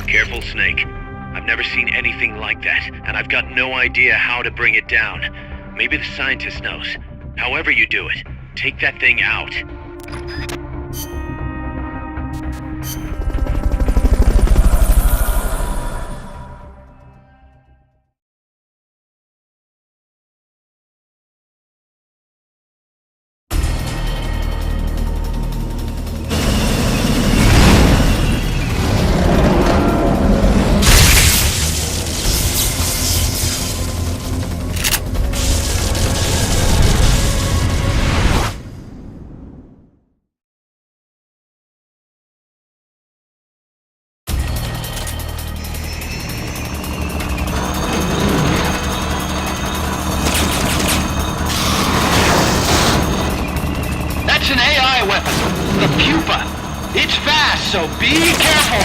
Careful, Snake. I've never seen anything like that, and I've got no idea how to bring it down. Maybe the scientist knows. However you do it, take that thing out. An AI weapon, the Pupa. It's fast, so be careful.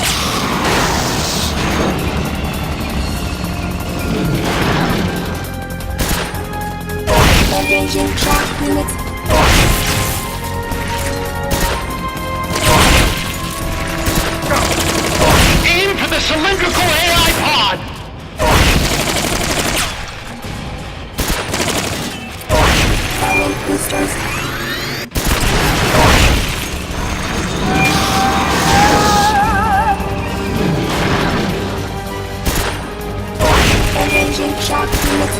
Engaging track units. Aim for the cylindrical AI pod. Firing boosters. Engaging shock units.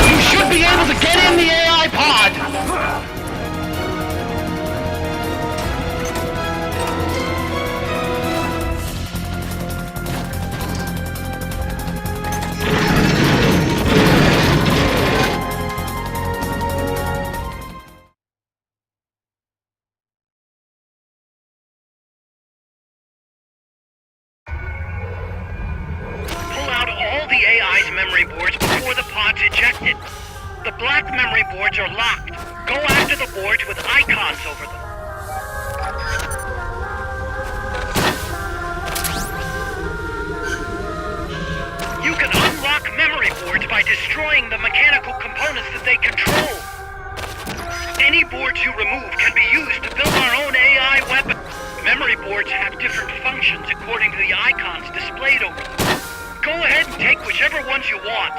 You should be able to get in the AI pod! The AI's memory boards before the pod's ejected. The black memory boards are locked. Go after the boards with icons over them. You can unlock memory boards by destroying the mechanical components that they control. Any boards you remove can be used to build our own AI weapon. Memory boards have different functions according to the icons displayed over them. Go ahead and take whichever ones you want.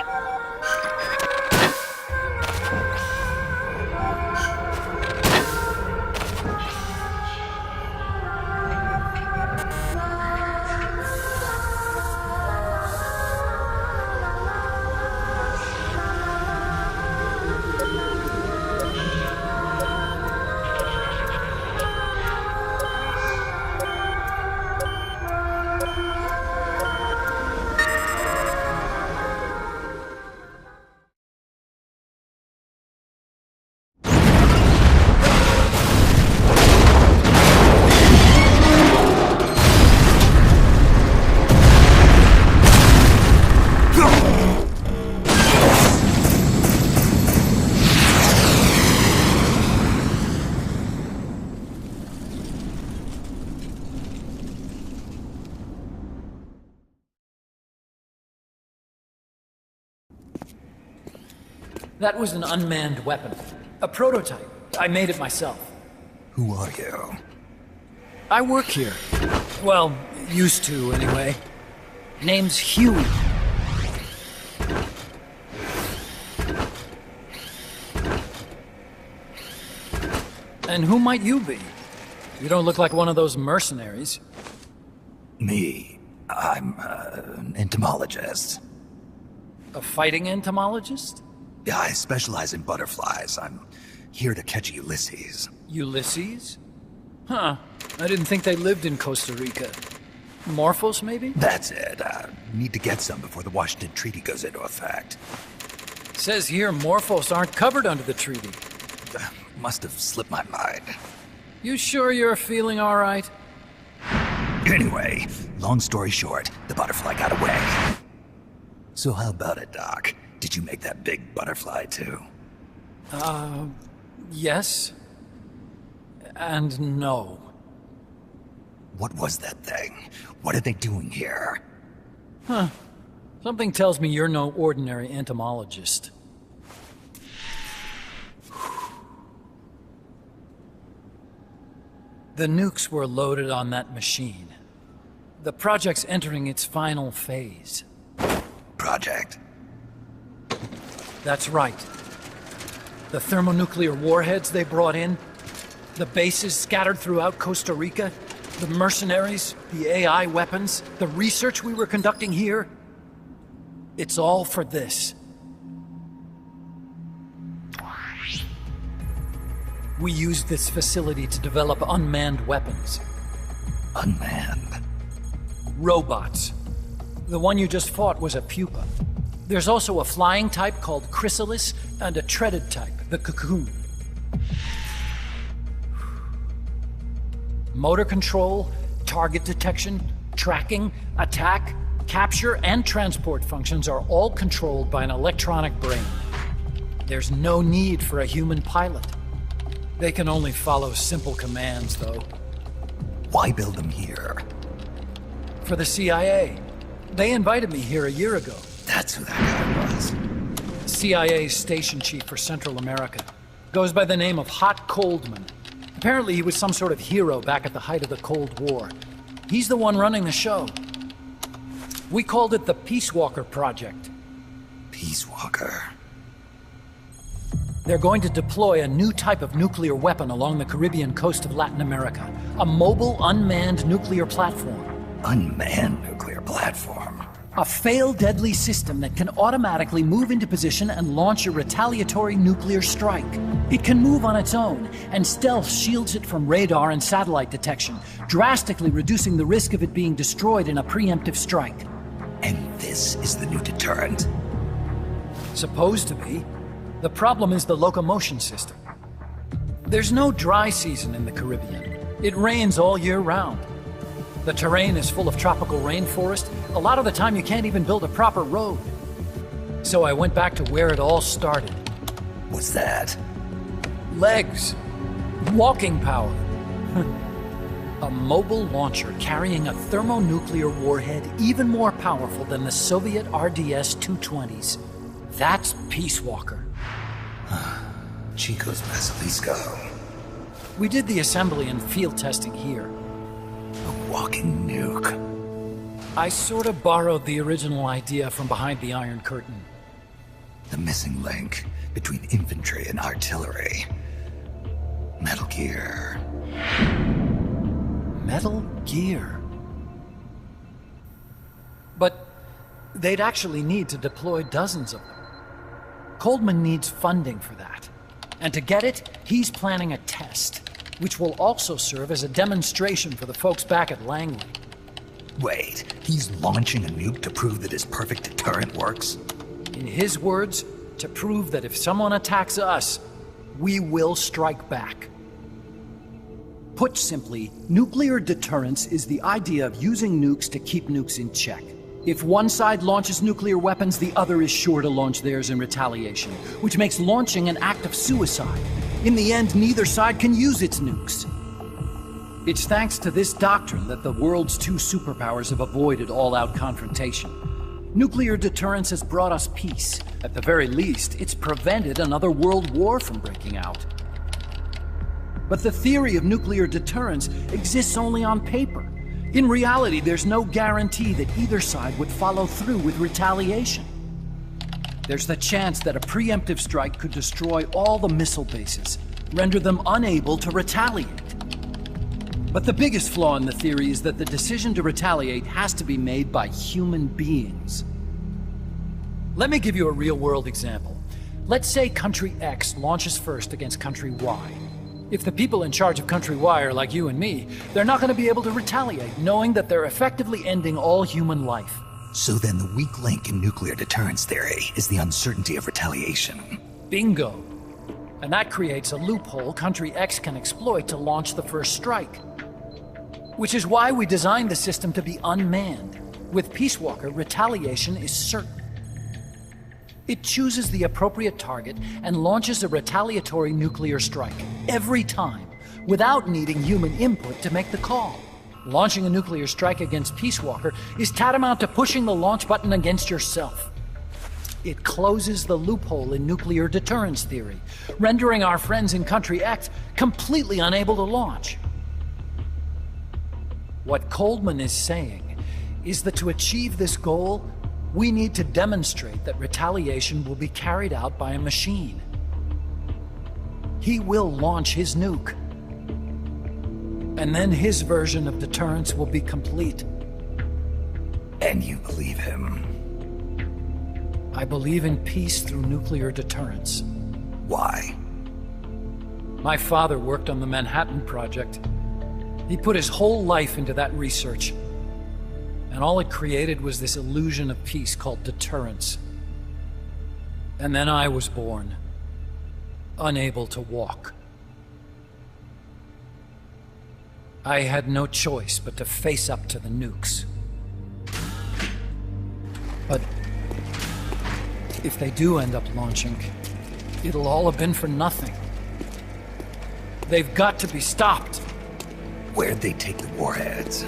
That was an unmanned weapon. A prototype. I made it myself. Who are you? I work here. Well, used to, anyway. Name's Huey. And who might you be? You don't look like one of those mercenaries. Me. I'm an entomologist. A fighting entomologist? Yeah, I specialize in butterflies. I'm here to catch Ulysses. Ulysses? Huh. I didn't think they lived in Costa Rica. Morphos, maybe? That's it. Need to get some before the Washington Treaty goes into effect. Says here Morphos aren't covered under the treaty. Must have slipped my mind. You sure you're feeling all right? Anyway, long story short, the butterfly got away. So how about it, Doc? Did you make that big butterfly too? Yes. And no. What was that thing? What are they doing here? Something tells me you're no ordinary entomologist. The nukes were loaded on that machine. The project's entering its final phase. Project? That's right. The thermonuclear warheads they brought in, the bases scattered throughout Costa Rica, the mercenaries, the AI weapons, the research we were conducting here. It's all for this. We used this facility to develop unmanned weapons. Unmanned? Robots. The one you just fought was a pupa. There's also a flying type called Chrysalis and a treaded type, the Cocoon. Motor control, target detection, tracking, attack, capture, and transport functions are all controlled by an electronic brain. There's no need for a human pilot. They can only follow simple commands, though. Why build them here? For the CIA. They invited me here a year ago. That's who that guy was. CIA's station chief for Central America. Goes by the name of Hot Coldman. Apparently he was some sort of hero back at the height of the Cold War. He's the one running the show. We called it the Peace Walker Project. Peace Walker. They're going to deploy a new type of nuclear weapon along the Caribbean coast of Latin America. A mobile, unmanned nuclear platform. Unmanned nuclear platform? A fail-deadly system that can automatically move into position and launch a retaliatory nuclear strike. It can move on its own, and stealth shields it from radar and satellite detection, drastically reducing the risk of it being destroyed in a preemptive strike. And this is the new deterrent? Supposed to be. The problem is the locomotion system. There's no dry season in the Caribbean. It rains all year round. The terrain is full of tropical rainforest. A lot of the time you can't even build a proper road. So I went back to where it all started. What's that? Legs. Walking power. A mobile launcher carrying a thermonuclear warhead even more powerful than the Soviet RDS-220s. That's Peace Walker. Chico's Basilisco. We did the assembly and field testing here. A walking nuke. I sort of borrowed the original idea from behind the Iron Curtain. The missing link between infantry and artillery. Metal Gear. Metal Gear. But they'd actually need to deploy dozens of them. Coldman needs funding for that. And to get it, he's planning a test, which will also serve as a demonstration for the folks back at Langley. Wait, he's launching a nuke to prove that his perfect deterrent works? In his words, to prove that if someone attacks us, we will strike back. Put simply, nuclear deterrence is the idea of using nukes to keep nukes in check. If one side launches nuclear weapons, the other is sure to launch theirs in retaliation, which makes launching an act of suicide. In the end, neither side can use its nukes. It's thanks to this doctrine that the world's two superpowers have avoided all-out confrontation. Nuclear deterrence has brought us peace. At the very least, it's prevented another world war from breaking out. But the theory of nuclear deterrence exists only on paper. In reality, there's no guarantee that either side would follow through with retaliation. There's the chance that a preemptive strike could destroy all the missile bases, render them unable to retaliate. But the biggest flaw in the theory is that the decision to retaliate has to be made by human beings. Let me give you a real-world example. Let's say Country X launches first against Country Y. If the people in charge of Country Y are like you and me, they're not going to be able to retaliate, knowing that they're effectively ending all human life. So then the weak link in nuclear deterrence theory is the uncertainty of retaliation. Bingo. And that creates a loophole Country X can exploit to launch the first strike. Which is why we designed the system to be unmanned. With Peace Walker, retaliation is certain. It chooses the appropriate target and launches a retaliatory nuclear strike every time, without needing human input to make the call. Launching a nuclear strike against Peace Walker is tantamount to pushing the launch button against yourself. It closes the loophole in nuclear deterrence theory, rendering our friends in Country X completely unable to launch. What Coldman is saying is that to achieve this goal, we need to demonstrate that retaliation will be carried out by a machine. He will launch his nuke. And then his version of deterrence will be complete. And you believe him? I believe in peace through nuclear deterrence. Why? My father worked on the Manhattan Project. He put his whole life into that research. And all it created was this illusion of peace called deterrence. And then I was born, unable to walk. I had no choice but to face up to the nukes. But if they do end up launching, it'll all have been for nothing. They've got to be stopped. Where'd they take the warheads?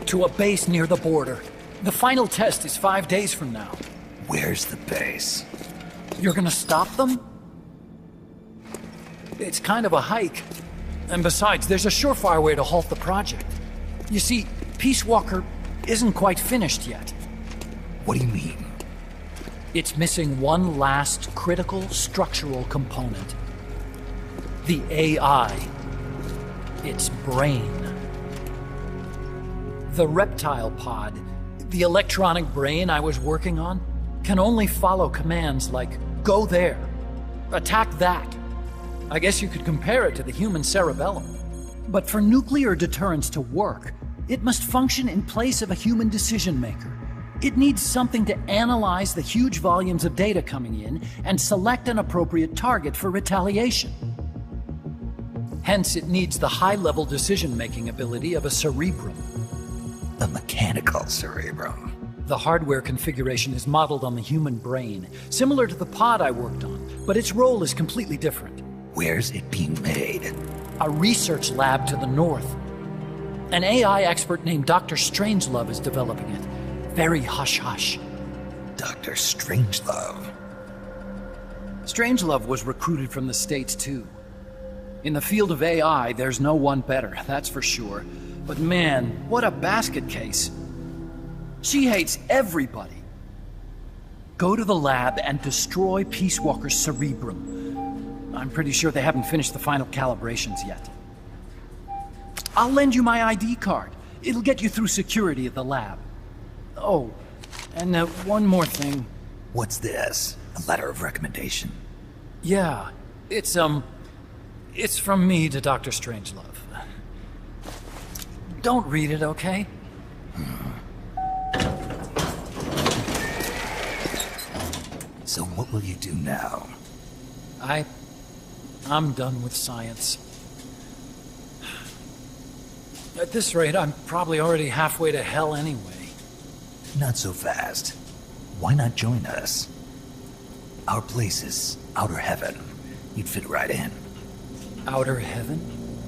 To a base near the border. The final test is 5 days from now. Where's the base? You're gonna stop them? It's kind of a hike. And besides, there's a surefire way to halt the project. You see, Peace Walker isn't quite finished yet. What do you mean? It's missing one last critical structural component. The AI. Its brain. The reptile pod, the electronic brain I was working on, can only follow commands like, go there, attack that. I guess you could compare it to the human cerebellum. But for nuclear deterrence to work, it must function in place of a human decision maker. It needs something to analyze the huge volumes of data coming in and select an appropriate target for retaliation. Hence, it needs the high-level decision-making ability of a cerebrum. A mechanical cerebrum. The hardware configuration is modeled on the human brain, similar to the pod I worked on, but its role is completely different. Where's it being made? A research lab to the north. An AI expert named Dr. Strangelove is developing it. Very hush-hush. Dr. Strangelove. Strangelove was recruited from the States, too. In the field of AI, there's no one better, that's for sure. But man, what a basket case. She hates everybody. Go to the lab and destroy Peace Walker's cerebrum. I'm pretty sure they haven't finished the final calibrations yet. I'll lend you my ID card. It'll get you through security at the lab. Oh, and one more thing. What's this? A letter of recommendation? Yeah, it's from me to Dr. Strangelove. Don't read it, okay? So what will you do now? I'm done with science. At this rate, I'm probably already halfway to hell anyway. Not so fast. Why not join us? Our place is outer heaven. You'd fit right in. Outer heaven?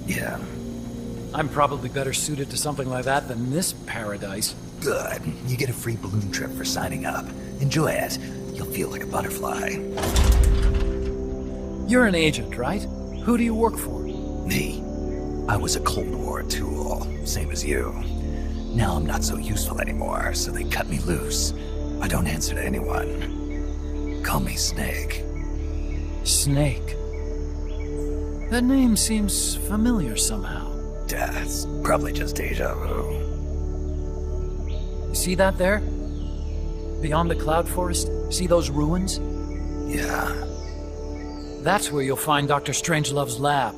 Yeah. I'm probably better suited to something like that than this paradise. Good. You get a free balloon trip for signing up. Enjoy it. You'll feel like a butterfly. You're an agent, right? Who do you work for? Me. I was a Cold War tool, same as you. Now I'm not so useful anymore, so they cut me loose. I don't answer to anyone. Call me Snake. Snake. That name seems familiar somehow. That's probably just deja vu. See that there? Beyond the cloud forest? See those ruins? Yeah. That's where you'll find Dr. Strangelove's lab.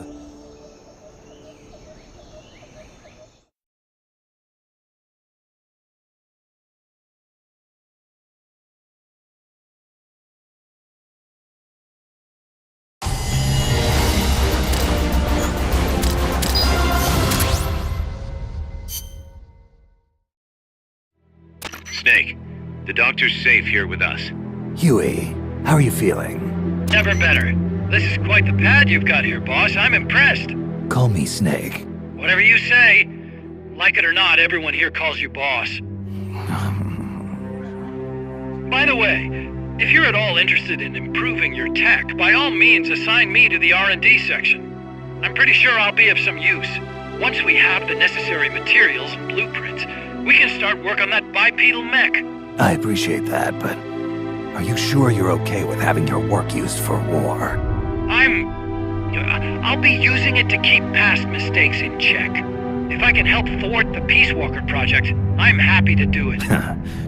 Snake, the doctor's safe here with us. Huey, how are you feeling? Never better. This is quite the pad you've got here, boss. I'm impressed. Call me Snake. Whatever you say. Like it or not, everyone here calls you boss. By the way, if you're at all interested in improving your tech, by all means assign me to the R&D section. I'm pretty sure I'll be of some use. Once we have the necessary materials and blueprints, we can start work on that bipedal mech. I appreciate that, but are you sure you're okay with having your work used for war? I'll be using it to keep past mistakes in check. If I can help thwart the Peace Walker project, I'm happy to do it.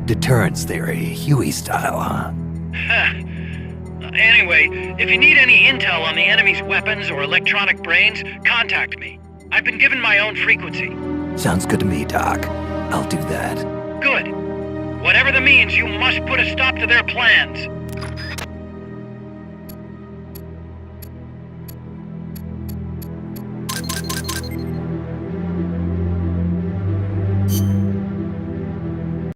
Deterrence theory, Huey style, huh? Anyway, if you need any intel on the enemy's weapons or electronic brains, contact me. I've been given my own frequency. Sounds good to me, Doc. I'll do that. Good. Whatever the means, you must put a stop to their plans.